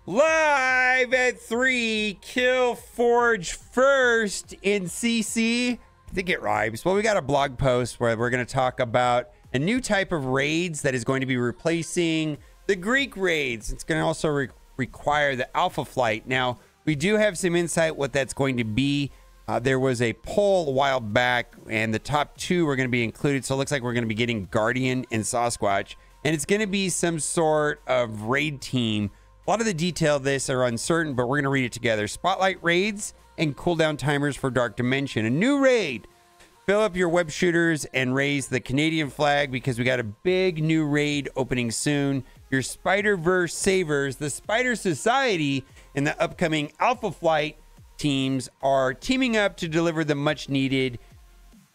Live at 3, Kill Forge first in CC. I think it rhymes. Well, we got a blog post where we're going to talk about a new type of raids that is going to be replacing the Greek raids. It's going to also require the Alpha Flight. Now, we do have some insight what that's going to be. There was a poll a while back, and the top two were going to be included. So it looks like we're going to be getting Guardian and Sasquatch. And it's going to be some sort of raid team. A lot of the detail of this are uncertain, but we're going to read it together. Spotlight raids and cooldown timers for Dark Dimension. A new raid. Fill up your web shooters and raise the Canadian flag because we got a big new raid opening soon. Your Spider-Verse Savers, the Spider Society, and the upcoming Alpha Flight teams are teaming up to deliver the much needed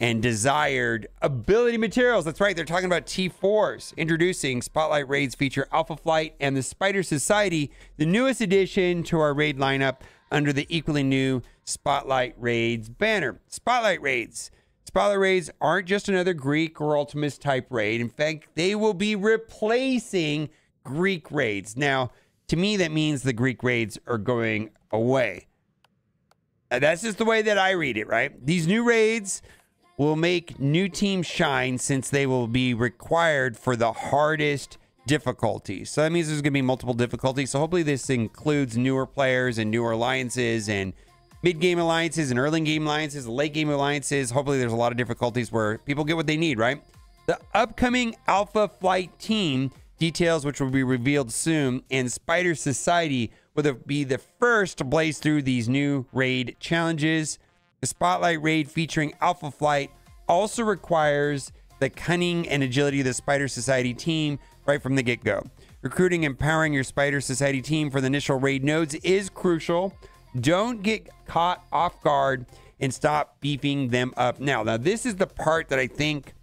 and desired ability materials. That's right, they're talking about T4s. Introducing Spotlight Raids feature Alpha Flight and the Spider Society, the newest addition to our raid lineup under the equally new Spotlight Raids banner. Spotlight Raids. Spotlight Raids aren't just another Greek or Ultimus type raid. In fact, they will be replacing Greek raids. Now, to me, that means the Greek raids are going away. That's just the way that I read it, right? These new raids will make new teams shine since they will be required for the hardest difficulties. So that means there's going to be multiple difficulties. So hopefully this includes newer players and newer alliances and mid-game alliances and early-game alliances, late-game alliances. Hopefully there's a lot of difficulties where people get what they need, right? The upcoming Alpha Flight team details, which will be revealed soon, and Spider Society will be the first to blaze through these new raid challenges. The Spotlight raid featuring Alpha Flight also requires the cunning and agility of the Spider Society team right from the get-go. Recruiting and empowering your Spider Society team for the initial raid nodes is crucial. Don't get caught off guard and stop beefing them up now. Now, this is the part that I think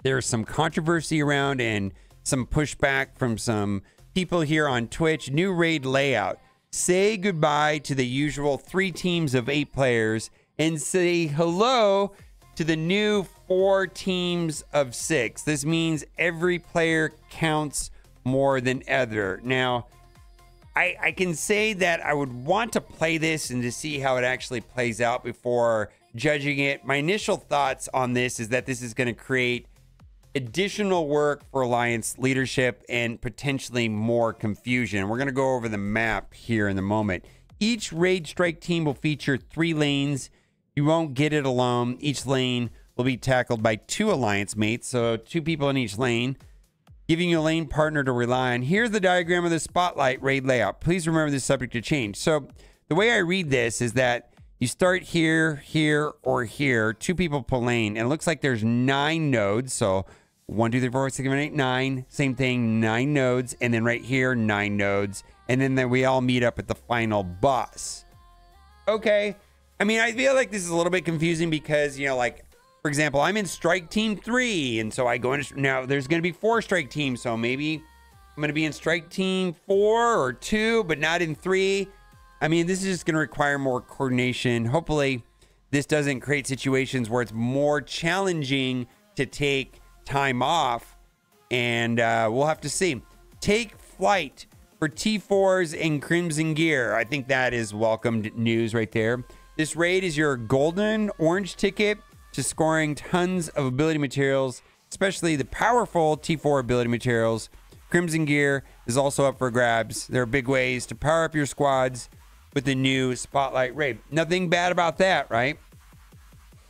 there's some controversy around and some pushback from some people here on Twitch. New raid layout. Say goodbye to the usual 3 teams of 8 players and say hello to the new 4 teams of 6. This means every player counts more than ever. Now, I can say that I would want to play this and to see how it actually plays out before judging it. My initial thoughts on this is that this is going to create additional work for Alliance leadership and potentially more confusion. We're going to go over the map here in a moment. Each raid strike team will feature 3 lanes. You won't get it alone. Each lane will be tackled by 2 Alliance mates, so 2 people in each lane, giving you a lane partner to rely on. Here's the diagram of the Spotlight raid layout. Please remember this is subject to change. So the way I read this is that you start here, here, or here, 2 people per lane, and it looks like there's 9 nodes. So 1, 2, 3, 4, 5, 6, 7, 8, 9. Same thing, 9 nodes. And then right here, 9 nodes. And then we all meet up at the final boss. Okay. I mean, I feel like this is a little bit confusing because, you know, like, for example, I'm in Strike Team 3. And so I go into... Now, there's going to be 4 Strike Teams. So maybe I'm going to be in Strike Team 4 or 2, but not in 3. I mean, this is just going to require more coordination. Hopefully, this doesn't create situations where it's more challenging to take time off, and we'll have to see. Take flight for T4s and Crimson Gear. I think that is welcomed news right there. This raid is your golden orange ticket to scoring tons of ability materials, especially the powerful T4 ability materials. Crimson Gear is also up for grabs. There are big ways to power up your squads with the new Spotlight raid. Nothing bad about that, right?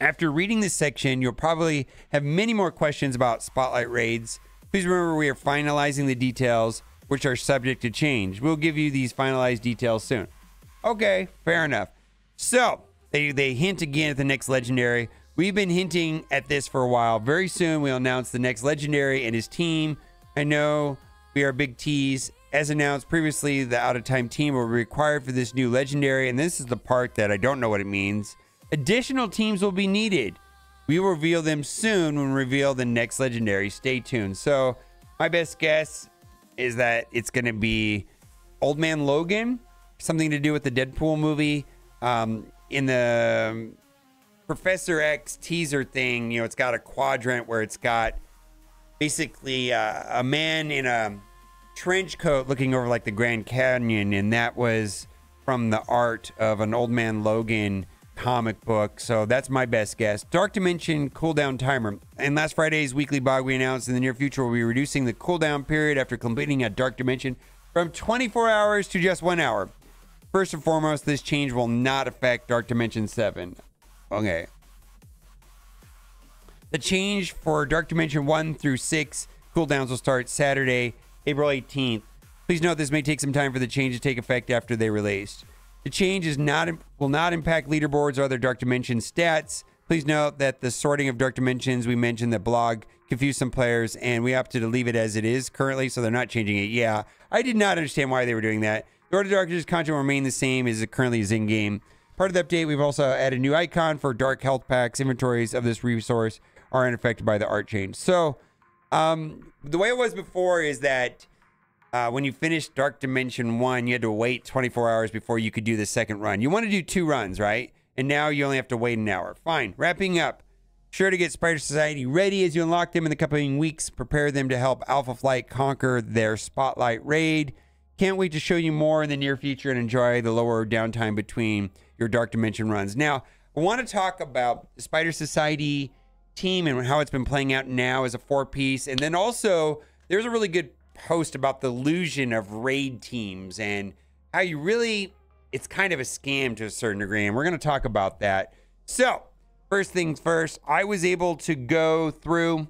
After reading this section, you'll probably have many more questions about Spotlight raids. Please remember we are finalizing the details, which are subject to change. We'll give you these finalized details soon. Okay, fair enough. So, they hint again at the next legendary. We've been hinting at this for a while. Very soon, we'll announce the next legendary and his team. I know we are big T's. As announced previously, the out-of-time team will be required for this new legendary, and this is the part that I don't know what it means. Additional teams will be needed. We will reveal them soon when we reveal the next legendary. Stay tuned. So my best guess is that it's going to be Old Man Logan, something to do with the Deadpool movie. In the Professor X teaser thing, you know, it's got a quadrant where it's got basically a man in a trench coat looking over like the Grand Canyon, and that was from the art of an Old Man Logan comic book. So that's my best guess. Dark Dimension cooldown timer. In last Friday's weekly blog, we announced in the near future we'll be reducing the cooldown period after completing a Dark Dimension from 24 hours to just 1 hour. First and foremost, this change will not affect Dark Dimension 7. Okay. The change for Dark Dimension 1 through 6 cooldowns will start Saturday, April 18th. Please note this may take some time for the change to take effect after they released. The change will not impact leaderboards or other Dark Dimension stats. Please note that the sorting of Dark Dimensions we mentioned that blog confused some players, and we opted to leave it as it is currently, so they're not changing it. Yeah, I did not understand why they were doing that. The Order of Darkness content will remain the same as it currently is in-game. Part of the update, we've also added a new icon for Dark Health Packs. Inventories of this resource are unaffected by the art change. So, the way it was before is that when you finished Dark Dimension 1, you had to wait 24 hours before you could do the second run. You want to do 2 runs, right? And now you only have to wait an hour. Fine. Wrapping up. Sure to get Spider Society ready as you unlock them in the coming weeks. Prepare them to help Alpha Flight conquer their Spotlight raid. Can't wait to show you more in the near future and enjoy the lower downtime between your Dark Dimension runs. Now, I want to talk about the Spider Society team and how it's been playing out now as a 4-piece. And then also, there's a really good post about the illusion of raid teams and how you really, it's kind of a scam to a certain degree. And we're going to talk about that. So, first things first, I was able to go through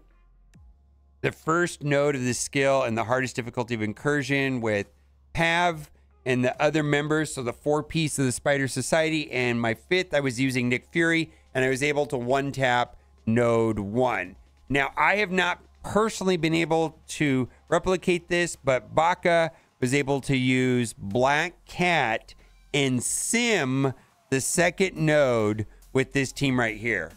the first node of the skill and the hardest difficulty of incursion with Pav and the other members, so the 4-piece of the Spider Society, and my 5th, I was using Nick Fury, and I was able to one-tap node 1. Now, I have not personally been able to replicate this, but Baka was able to use Black Cat and sim the second node with this team right here.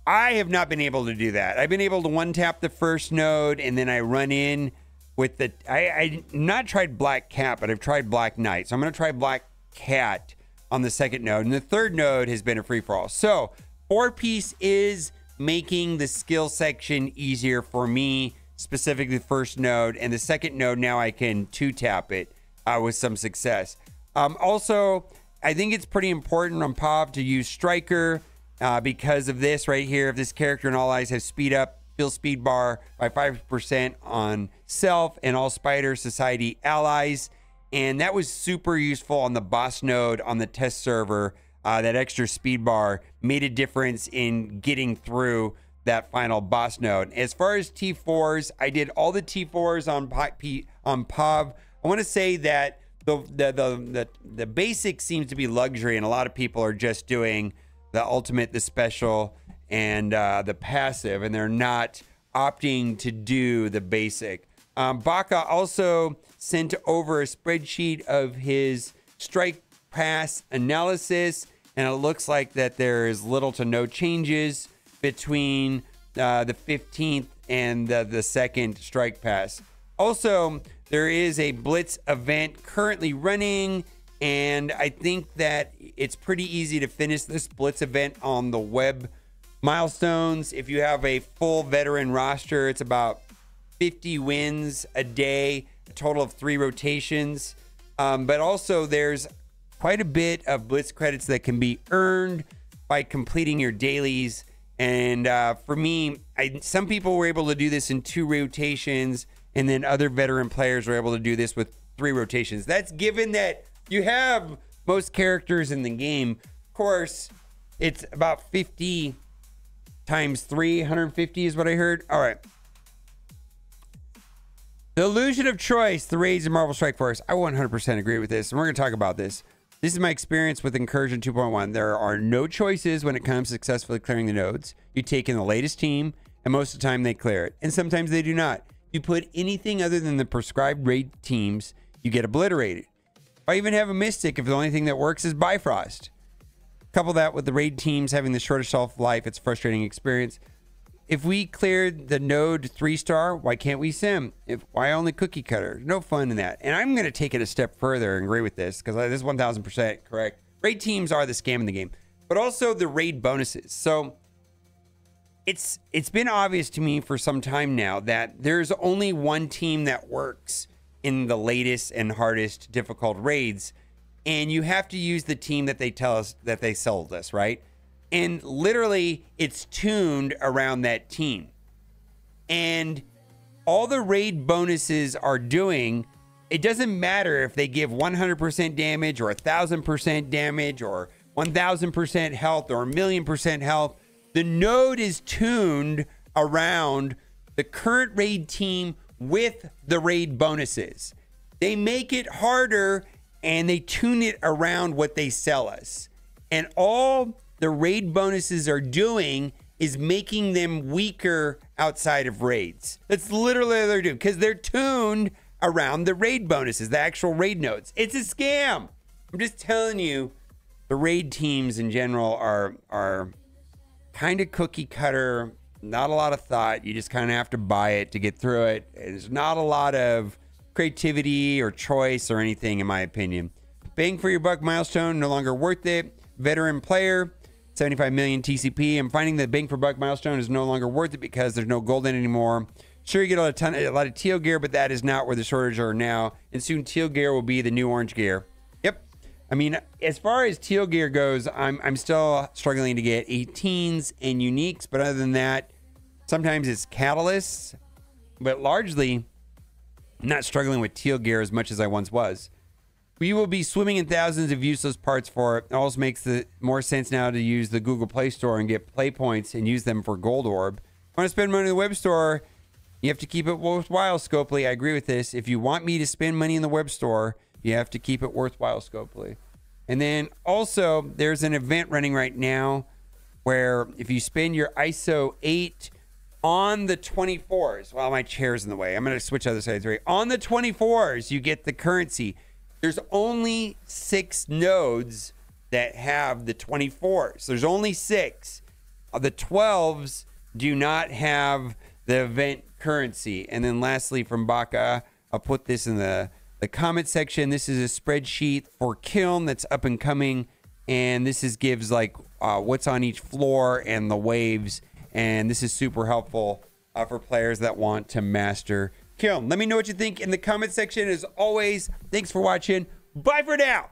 I have not been able to do that. I've been able to one-tap the first node, and then I run in with the, I not tried Black Cat, but I've tried Black Knight. So I'm going to try Black Cat on the second node. And the third node has been a free-for-all. So 4-piece is making the skill section easier for me, specifically the first node. And the second node, now I can 2-tap it with some success. Also, I think it's pretty important on Pav to use Striker because of this right here. If this character and all eyes have speed up, fill speed bar by 5% on self and all Spider Society allies. And that was super useful on the boss node on the test server. That extra speed bar made a difference in getting through that final boss node. As far as T4s, I did all the T4s on Pav. I want to say that the basic seems to be luxury, and a lot of people are just doing the ultimate, the special, and the passive, and they're not opting to do the basic. Baka also sent over a spreadsheet of his strike pass analysis, and it looks like that there is little to no changes between the 15th and the second strike pass. Also, there is a Blitz event currently running, and I think that it's pretty easy to finish this Blitz event on the web milestones. If you have a full veteran roster, it's about 50 wins a day, a total of 3 rotations. But also there's quite a bit of Blitz credits that can be earned by completing your dailies. And for me, some people were able to do this in 2 rotations, and then other veteran players were able to do this with 3 rotations. That's given that you have most characters in the game. Of course, it's about 50 times 3, 150 is what I heard. All right. The illusion of choice, the raids in Marvel Strike Force. I 100% agree with this, and we're going to talk about this. This is my experience with Incursion 2.1. There are no choices when it comes to successfully clearing the nodes. You take in the latest team, and most of the time they clear it. And sometimes they do not. If you put anything other than the prescribed raid teams, you get obliterated. If I even have a Mystic, if the only thing that works is Bifrost. Couple that with the raid teams having the shortest shelf life, it's a frustrating experience. If we cleared the node 3-star, why can't we sim? Why only cookie cutter? No fun in that. And I'm going to take it a step further and agree with this, because this is 1000% correct. Raid teams are the scam in the game, but also the raid bonuses. So it's been obvious to me for some time now that there's only one team that works in the latest and hardest difficult raids. And you have to use the team that they tell us that they sold us, right? And literally, it's tuned around that team. And all the raid bonuses are doing, it doesn't matter if they give 100% damage or 1,000% damage or 1,000% health or 1,000,000% health. The node is tuned around the current raid team with the raid bonuses. They make it harder and they tune it around what they sell us. And all the raid bonuses are doing is making them weaker outside of raids. That's literally what they're doing, because they're tuned around the raid bonuses, the actual raid nodes. It's a scam. I'm just telling you, the raid teams in general are kind of cookie cutter, not a lot of thought. You just kind of have to buy it to get through it. There's not a lot of creativity or choice or anything, in my opinion. Bang for your buck milestone, no longer worth it. Veteran player, 75 million TCP. I'm finding that bang for buck milestone is no longer worth it because there's no gold in it anymore. Sure, you get a lot of teal gear, but that is not where the shortage are now. And soon teal gear will be the new orange gear. Yep. I mean, as far as teal gear goes, I'm still struggling to get 18s and uniques, but other than that, sometimes it's catalysts, but largely I'm not struggling with teal gear as much as I once was. We will be swimming in thousands of useless parts for it. It also makes more sense now to use the Google Play Store and get play points and use them for gold orb. Want to spend money in the web store? You have to keep it worthwhile, Scopely. I agree with this. If you want me to spend money in the web store, you have to keep it worthwhile, Scopely. And then also, there's an event running right now where if you spend your ISO 8 on the 24s, well, my chair's in the way. I'm going to switch other sides. Right. On the 24s, you get the currency. There's only 6 nodes that have the 24s. There's only 6. The 12s do not have the event currency. And then lastly, from Baka, I'll put this in the comment section. This is a spreadsheet for Kiln that's up and coming. And this gives like what's on each floor and the waves. And this is super helpful for players that want to master Kiln. Let me know what you think in the comment section. As always, thanks for watching. Bye for now.